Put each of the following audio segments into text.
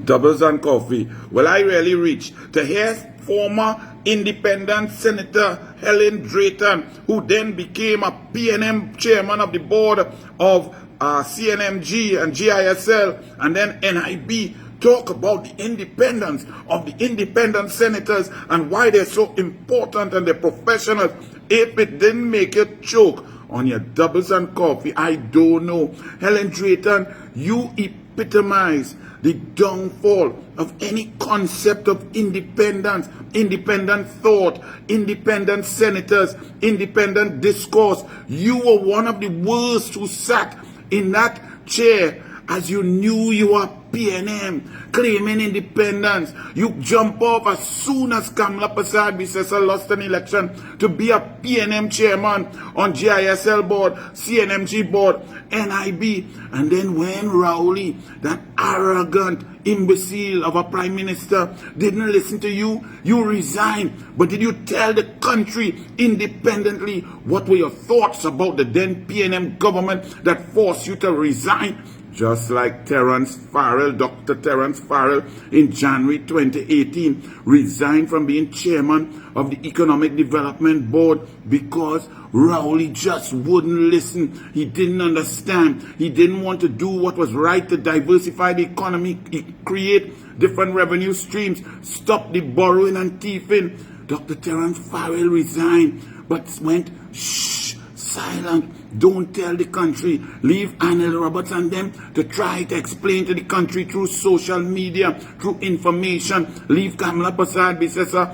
Doubles and coffee. Well, I really reached to hear former independent Senator Helen Drayton, who then became a PNM chairman of the board of CNMG and GISL and then NIB, talk about the independence of the independent senators and why they're so important and they're professionals. If it didn't make you choke on your doubles and coffee, I don't know. Helen Drayton, you epitomize the downfall of any concept of independence, independent thought, independent senators, independent discourse. You were one of the worst who sat in that chair as you knew you were PNM, claiming independence. You jump off as soon as Kamla Persad-Bissessar lost an election to be a PNM chairman on GISL board, CNMG board, NIB. And then when Rowley, that arrogant imbecile of a prime minister, didn't listen to you, you resigned. But did you tell the country independently what were your thoughts about the then PNM government that forced you to resign? Just like Terence Farrell, Dr. Terence Farrell, in January 2018, resigned from being chairman of the Economic Development Board because Rowley just wouldn't listen. He didn't understand. He didn't want to do what was right to diversify the economy, create different revenue streams, stop the borrowing and thieving. Dr. Terence Farrell resigned, but went silent. Don't tell the country. Leave Anil Roberts and them to try to explain to the country through social media, through information. Leave Kamla Persad-Bissessar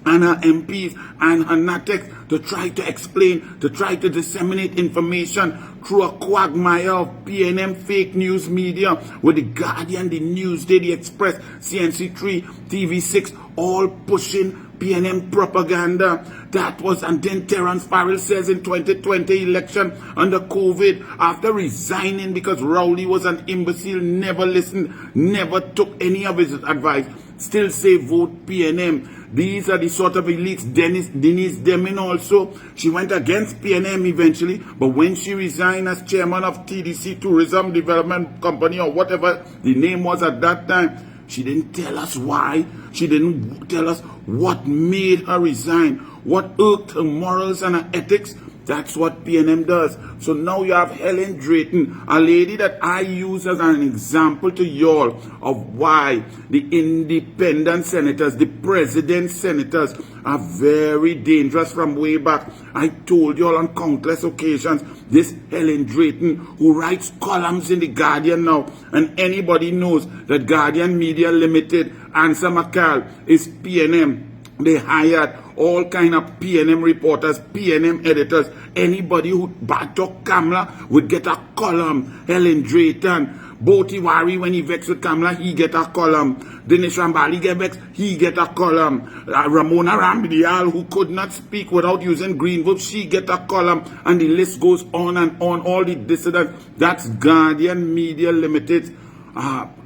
and her MPs and her NATEX to try to explain, to try to disseminate information through a quagmire of PNM fake news media with the Guardian, the Newsday, the Express, CNC3, TV6, all pushing PNM propaganda. That was, and then Terence Farrell says in 2020 election under COVID, after resigning because Rowley was an imbecile, never listened, never took any of his advice, still say vote PNM. These are the sort of elites. Denise Demin also, she went against PNM eventually, but when she resigned as chairman of TDC, Tourism Development Company, or whatever the name was at that time, she didn't tell us why. She didn't tell us what made her resign, what irked her morals and her ethics. That's what PNM does. So now you have Helen Drayton, a lady that I use as an example to y'all of why the independent senators, the president senators, are very dangerous from way back. I told y'all on countless occasions, this Helen Drayton, who writes columns in the Guardian now, and anybody knows that Guardian Media Limited, Ansa McCall, is PNM. They hired all kind of PNM reporters, PNM editors. Anybody who bad talk Kamla would get a column. Helen Drayton. Boti Wari, when he vexed with Kamla, he get a column. Dinesh Rambali get vexed, he get a column. Ramona Ramdial, who could not speak without using green verbs, she get a column. And the list goes on and on. All the dissidents. That's Guardian Media Limited.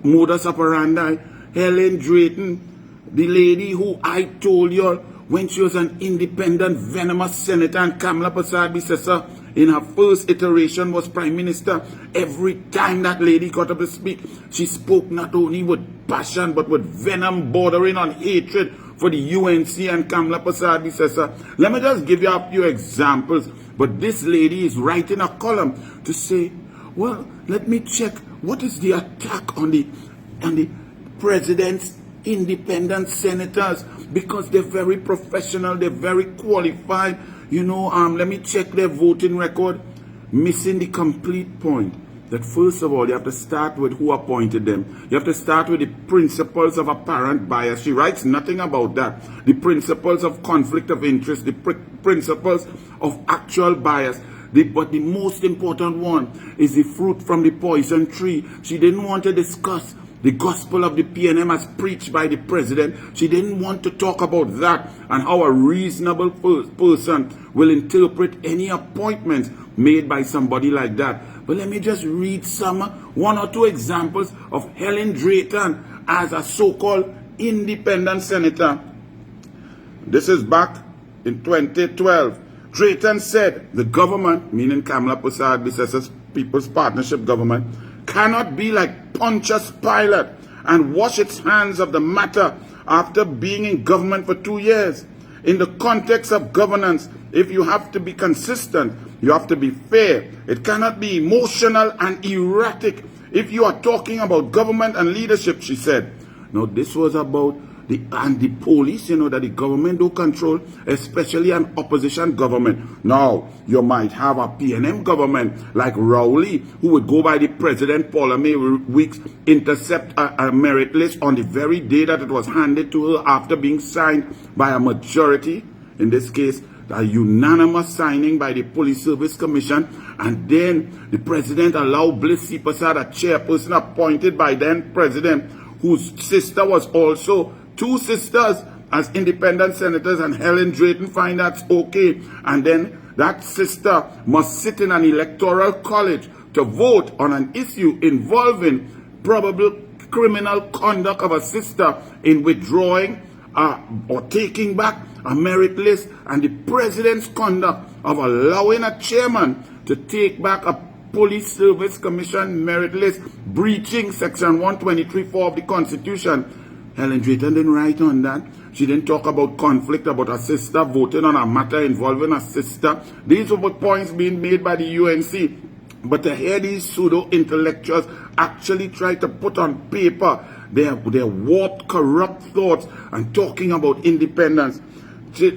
Modus operandi. Helen Drayton, the lady who I told you when she was an independent, venomous senator, and Kamla Persad-Bissessar in her first iteration was prime minister. Every time that lady got up to speak, she spoke not only with passion but with venom bordering on hatred for the UNC and Kamla Persad-Bissessar. Let me just give you a few examples. But this lady is writing a column to say, well, let me check what is the attack on the president's independent senators, because they're very professional, they're very qualified. Let me check their voting record. Missing the complete point that first of all, you have to start with who appointed them. You have to start with the principles of apparent bias. She writes nothing about that. The principles of conflict of interest, the principles of actual bias. But the most important one is the fruit from the poison tree. She didn't want to discuss the gospel of the PNM as preached by the president. She didn't want to talk about that and how a reasonable person will interpret any appointments made by somebody like that. But let me just read one or two examples of Helen Drayton as a so-called independent senator. This is back in 2012. Drayton said the government, meaning Kamla Persad-Bissessar's People's Partnership government, cannot be like Pontius Pilate and wash its hands of the matter after being in government for 2 years. In the context of governance, if you have to be consistent, you have to be fair. It cannot be emotional and erratic if you are talking about government and leadership, she said. Now, this was about the police, that the government do control, especially an opposition government. Now, you might have a PNM government like Rowley, who would go by the President Paula Weeks, intercept a merit list on the very day that it was handed to her after being signed by a majority, in this case, a unanimous signing by the Police Service Commission, and then the President allowed Bliss C. Prasad, a chairperson appointed by then President, whose sister was also 2 sisters as independent senators, and Helen Drayton find that's okay. And then that sister must sit in an electoral college to vote on an issue involving probable criminal conduct of a sister in withdrawing or taking back a merit list, and the president's conduct of allowing a chairman to take back a Police Service Commission merit list, breaching Section 123(4) of the Constitution. Helen Drayton didn't write on that. She didn't talk about conflict, about a sister voting on a matter involving a sister. These were points being made by the UNC. But to hear these pseudo-intellectuals actually try to put on paper their warped, corrupt thoughts and talking about independence.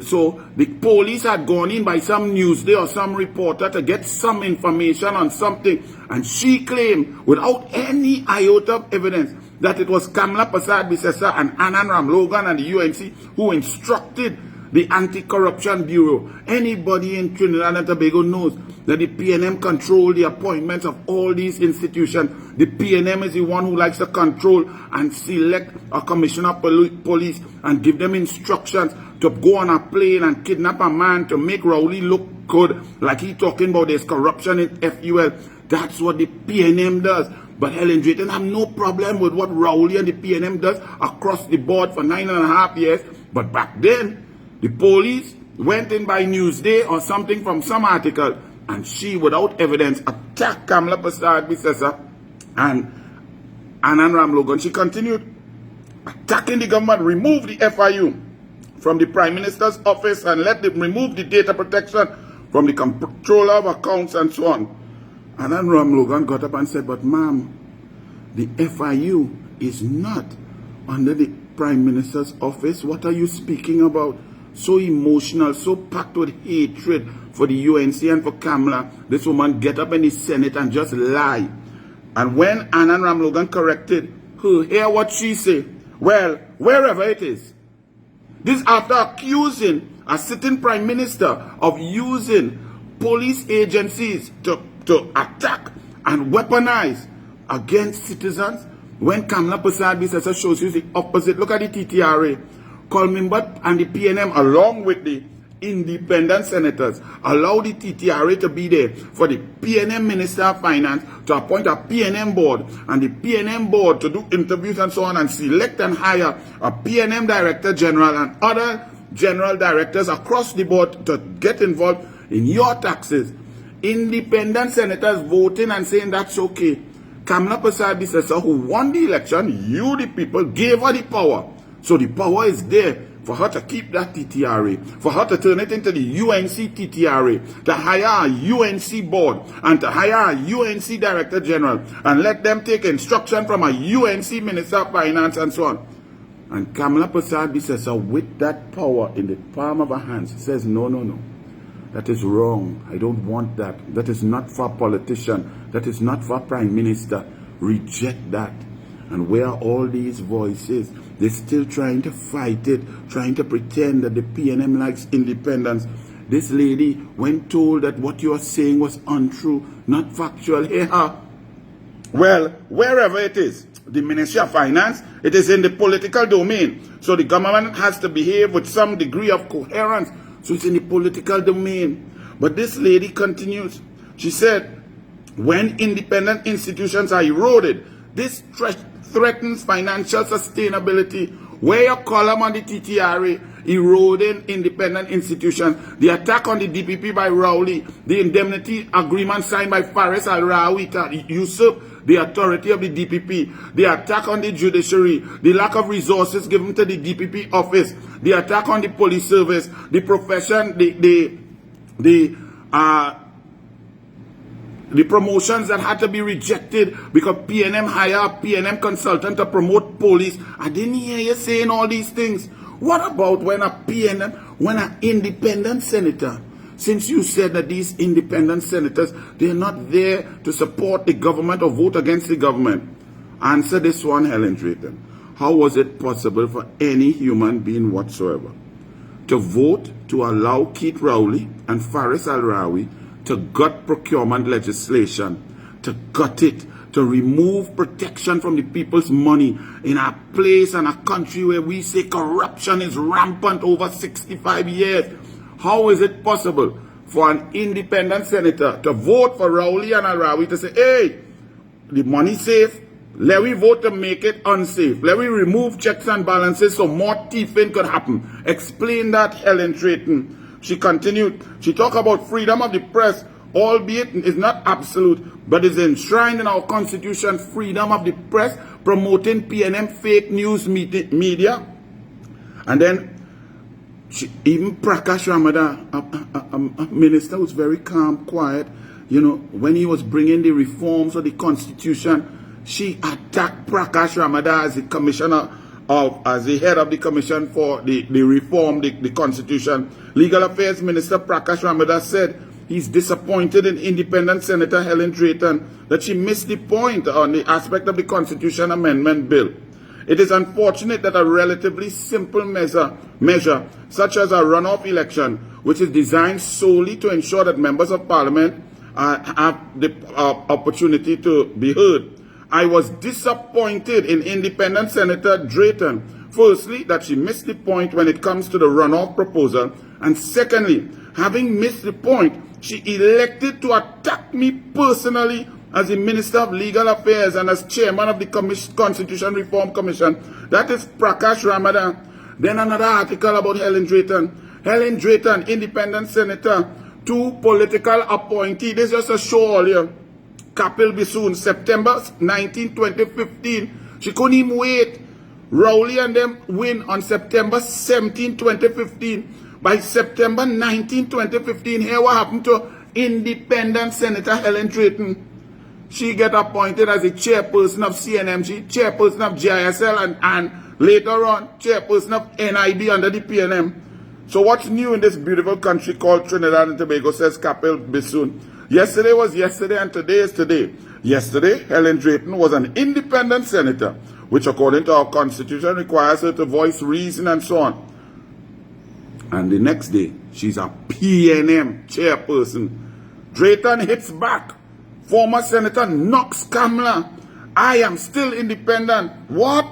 So the police had gone in by some Newsday or some reporter to get some information on something, and she claimed without any iota of evidence that it was Kamla Persad-Bissessar and Anand Ramlogan and the UNC who instructed the Anti-Corruption Bureau. Anybody in Trinidad and Tobago knows that the PNM control the appointments of all these institutions. The PNM is the one who likes to control and select a commissioner of police and give them instructions to go on a plane and kidnap a man to make Rowley look good, like he talking about there's corruption in FUL. That's what the PNM does. But Helen Drayton have no problem with what Rowley and the PNM does across the board for 9.5 years. But back then, the police went in by Newsday or something from some article, and she, without evidence, attacked Kamla Persad-Bissessar and Anand Ramlogan. She continued attacking the government, removed the FIU from the Prime Minister's office and remove the data protection from the Comptroller of Accounts and so on. Anand Ramlogan got up and said, but ma'am, the FIU is not under the Prime Minister's office. What are you speaking about? So emotional, so packed with hatred for the UNC and for Kamla. This woman get up in the Senate and just lie. And when Anand Ramlogan corrected her, hear what she said. Well, wherever it is. This after accusing a sitting Prime Minister of using police agencies to attack and weaponize against citizens, when Kamla Persad-Bissessar shows you the opposite. Look at the TTRA. Colmimbat and the PNM, along with the independent senators, allow the TTRA to be there for the PNM Minister of Finance to appoint a PNM board, and the PNM board to do interviews and so on, and select and hire a PNM Director General and other general directors across the board to get involved in your taxes. Independent senators voting and saying that's okay. Kamla Persad-Bissessar, who won the election, you the people gave her the power. So the power is there for her to keep that TTRA, for her to turn it into the UNC TTRA, to hire a UNC board and to hire a UNC Director General and let them take instruction from a UNC Minister of Finance and so on. And Kamla Persad-Bissessar, with that power in the palm of her hands, says, no, no, no. That is wrong. I don't want that. That is not for a politician. That is not for a Prime Minister. Reject that. And where are all these voices? They're still trying to fight it, trying to pretend that the PNM likes independence. This lady, when told that what you are saying was untrue, not factual, hear her. Well, wherever it is, the Ministry of Finance, it is in the political domain. So the government has to behave with some degree of coherence. So it's in the political domain. But this lady continues. She said, when independent institutions are eroded, this threatens financial sustainability. Where your column on the TTRA, eroding independent institutions, the attack on the DPP by Rowley, the indemnity agreement signed by Faris Al-Rawi to usurp the authority of the DPP, the attack on the judiciary, the lack of resources given to the DPP office, the attack on the police service, the profession, the promotions that had to be rejected because PNM hired a PNM consultant to promote police. I didn't hear you saying all these things. What about when an independent senator, since you said that these independent senators, they're not there to support the government or vote against the government? Answer this one, Helen Drayton. How was it possible for any human being whatsoever to vote to allow Keith Rowley and Faris Al-Rawi to gut procurement legislation, to gut it, to remove protection from the people's money in a place and a country where we say corruption is rampant over 65 years? How is it possible for an independent senator to vote for Rowley and Al-Rawi to say, hey, the money's safe, let we vote to make it unsafe. Let we remove checks and balances so more thieving could happen. Explain that, Helen Drayton. She continued. She talked about freedom of the press, albeit it's not absolute, but is enshrined in our constitution, freedom of the press, promoting PNM fake news media. And then even Prakash Ramadan, a minister who's very calm, quiet, you know, when he was bringing the reforms of the constitution, she attacked Prakash Ramadan as the commissioner as the head of the commission for the reform, the constitution. Legal Affairs Minister Prakash Ramadan said he's disappointed in independent Senator Helen Drayton that she missed the point on the aspect of the Constitution Amendment Bill. It is unfortunate that a relatively simple measure such as a runoff election, which is designed solely to ensure that members of parliament have the opportunity to be heard. I was disappointed in independent Senator Drayton. Firstly, that she missed the point when it comes to the runoff proposal. And secondly, having missed the point, she elected to attack me personally as the Minister of Legal Affairs and as Chairman of the Constitution Reform Commission. That is Prakash Ramadan. Then another article about Helen Drayton. Helen Drayton, independent senator, 2 political appointees. This is just a show all here. Kapil Bisoon, September 19, 2015. She couldn't even wait. Rowley and them win on September 17, 2015. By September 19, 2015, here what happened to independent Senator Helen Drayton. She get appointed as the chairperson of CNMG, chairperson of GISL, and later on, chairperson of NIB under the PNM. So what's new in this beautiful country called Trinidad and Tobago, says Kapil Bisoon. Yesterday was yesterday and today is today. Yesterday, Helen Drayton was an independent senator, which according to our constitution requires her to voice reason and so on. And the next day, she's a PNM chairperson. Drayton hits back. Former Senator Knox Kamla. I am still independent. What?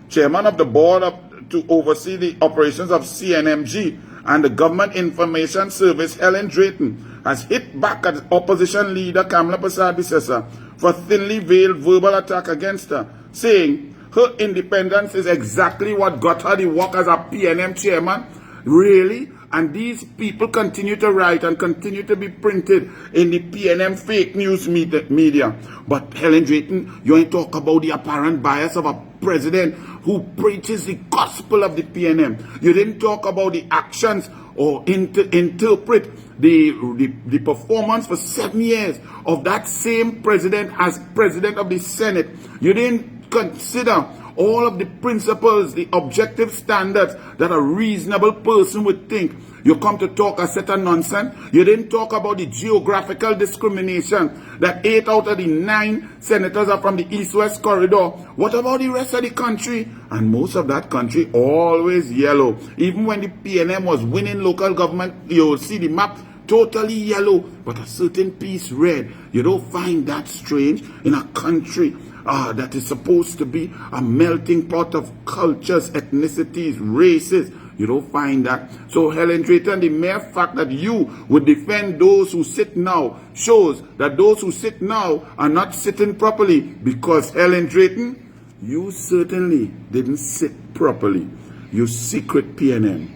Chairman of the board to oversee the operations of CNMG and the Government Information Service, Helen Drayton, has hit back at opposition leader Kamla Persad-Bissessar for thinly veiled verbal attack against her, saying her independence is exactly what got her the work as a PNM chairman. Really? And these people continue to write and continue to be printed in the PNM fake news media. But Helen Drayton, you ain't talk about the apparent bias of a president who preaches the gospel of the PNM. You didn't talk about the actions or interpret the performance for 7 years of that same president as president of the Senate. You didn't consider all of the principles, the objective standards that a reasonable person would think. You come to talk a set of nonsense. You didn't talk about the geographical discrimination that 8 out of the 9 senators are from the East-West corridor. What about the rest of the country? And most of that country always yellow. Even when the PNM was winning local government, you'll see the map totally yellow, but a certain piece red. You don't find that strange in a country that is supposed to be a melting pot of cultures, ethnicities, races. You don't find that. So Helen Drayton, the mere fact that you would defend those who sit now shows that those who sit now are not sitting properly, because Helen Drayton, you certainly didn't sit properly. You secret PNM.